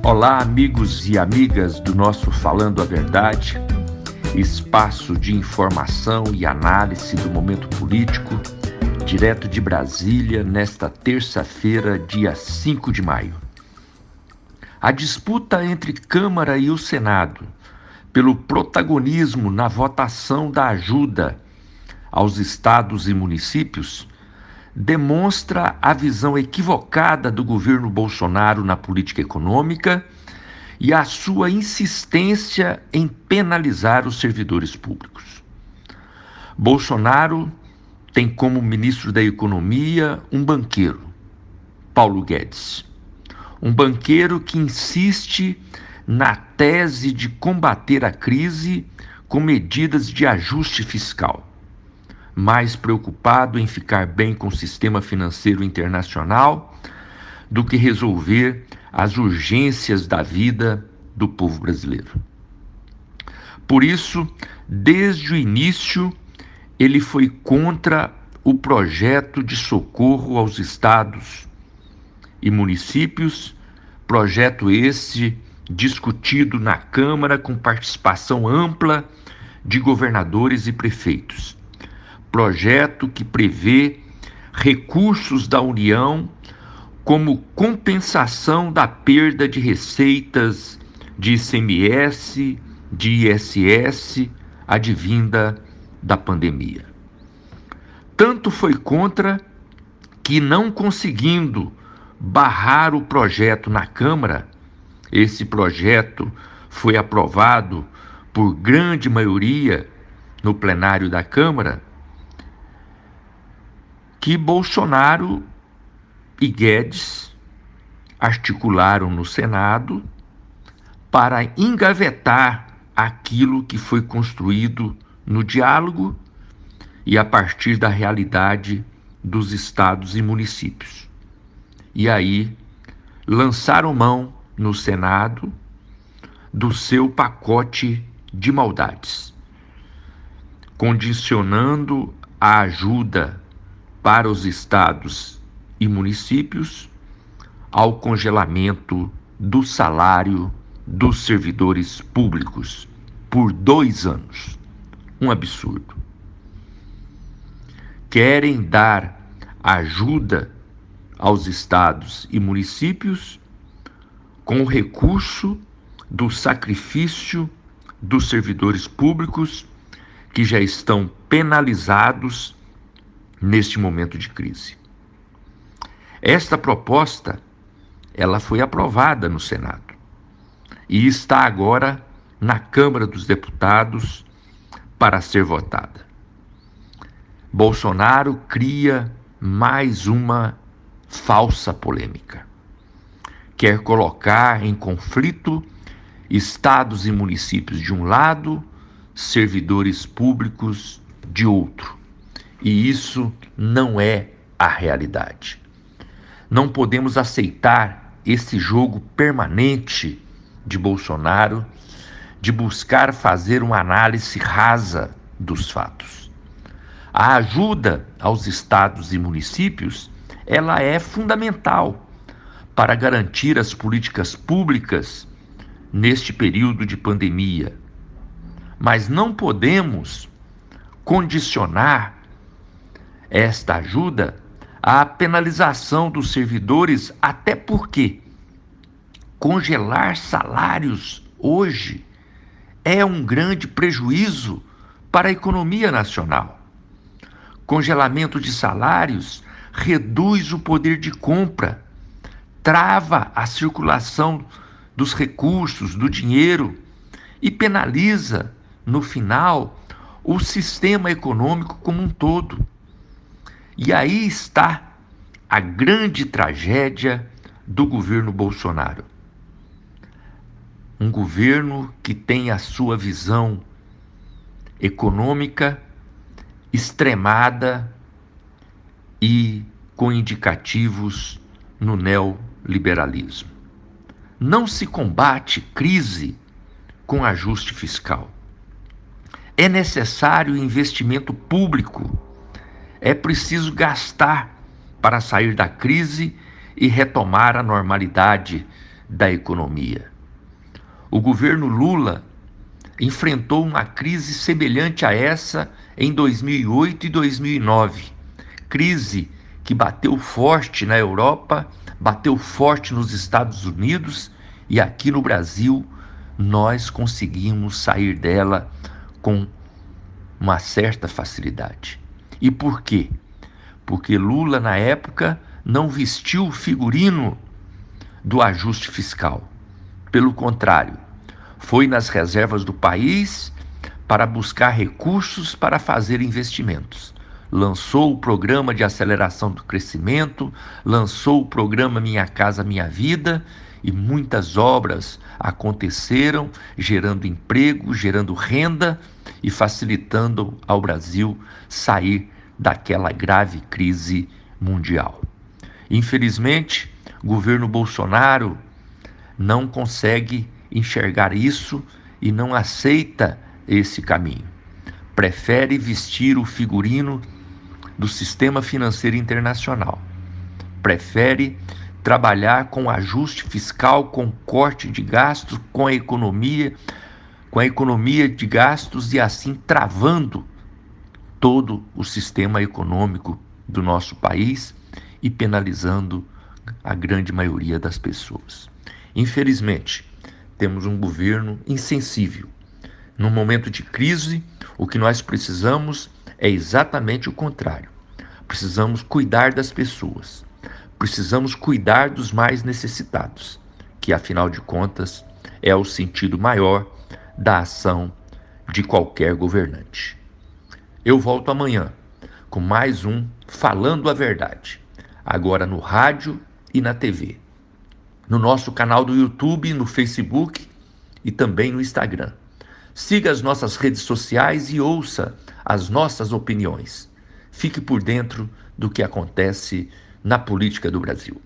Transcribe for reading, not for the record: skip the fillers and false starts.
Olá, amigos e amigas do nosso Falando a Verdade, espaço de informação e análise do momento político, direto de Brasília, nesta terça-feira, dia 5 de maio. A disputa entre Câmara e o Senado pelo protagonismo na votação da ajuda aos estados e municípios demonstra a visão equivocada do governo Bolsonaro na política econômica e a sua insistência em penalizar os servidores públicos. Bolsonaro tem como ministro da Economia um banqueiro, Paulo Guedes. Um banqueiro que insiste na tese de combater a crise com medidas de ajuste fiscal, mais preocupado em ficar bem com o sistema financeiro internacional do que resolver as urgências da vida do povo brasileiro. Por isso, desde o início, ele foi contra o projeto de socorro aos estados e municípios, projeto esse discutido na Câmara com participação ampla de governadores e prefeitos. Projeto que prevê recursos da União como compensação da perda de receitas de ICMS, de ISS, advinda da pandemia. Tanto foi contra que, não conseguindo barrar o projeto na Câmara, esse projeto foi aprovado por grande maioria no plenário da Câmara, que Bolsonaro e Guedes articularam no Senado para engavetar aquilo que foi construído no diálogo e a partir da realidade dos estados e municípios. E aí lançaram mão no Senado do seu pacote de maldades, condicionando a ajuda para os estados e municípios ao congelamento do salário dos servidores públicos por 2 anos. Um absurdo. Querem dar ajuda aos estados e municípios com o recurso do sacrifício dos servidores públicos que já estão penalizados neste momento de crise. Esta proposta, ela foi aprovada no Senado e está agora na Câmara dos Deputados para ser votada. Bolsonaro cria mais uma falsa polêmica. Quer colocar em conflito estados e municípios de um lado, servidores públicos de outro. E isso não é a realidade. Não podemos aceitar esse jogo permanente de Bolsonaro de buscar fazer uma análise rasa dos fatos. A ajuda aos estados e municípios, ela é fundamental para garantir as políticas públicas neste período de pandemia. Mas não podemos condicionar esta ajuda à penalização dos servidores, até porque congelar salários hoje é um grande prejuízo para a economia nacional. Congelamento de salários reduz o poder de compra, trava a circulação dos recursos, do dinheiro e penaliza, no final, o sistema econômico como um todo. E aí está a grande tragédia do governo Bolsonaro. Um governo que tem a sua visão econômica extremada e com indicativos no neoliberalismo. Não se combate crise com ajuste fiscal. É necessário investimento público. É preciso gastar para sair da crise e retomar a normalidade da economia. O governo Lula enfrentou uma crise semelhante a essa em 2008 e 2009. Crise que bateu forte na Europa, bateu forte nos Estados Unidos e aqui no Brasil nós conseguimos sair dela com uma certa facilidade. E por quê? Porque Lula, na época, não vestiu o figurino do ajuste fiscal. Pelo contrário, foi nas reservas do país para buscar recursos para fazer investimentos. Lançou o programa de aceleração do crescimento, lançou o programa Minha Casa Minha Vida e muitas obras aconteceram, gerando emprego, gerando renda e facilitando ao Brasil sair daquela grave crise mundial. Infelizmente, o governo Bolsonaro não consegue enxergar isso e não aceita esse caminho. Prefere vestir o figurino do sistema financeiro internacional. Prefere trabalhar com ajuste fiscal, com corte de gastos, com a economia de gastos e assim travando todo o sistema econômico do nosso país e penalizando a grande maioria das pessoas. Infelizmente, temos um governo insensível. Num momento de crise, o que nós precisamos é exatamente o contrário. Precisamos cuidar das pessoas. Precisamos cuidar dos mais necessitados, que afinal de contas é o sentido maior da ação de qualquer governante. Eu volto amanhã com mais um Falando a Verdade, agora no rádio e na TV, no nosso canal do YouTube, no Facebook e também no Instagram. Siga as nossas redes sociais e ouça as nossas opiniões. Fique por dentro do que acontece na política do Brasil.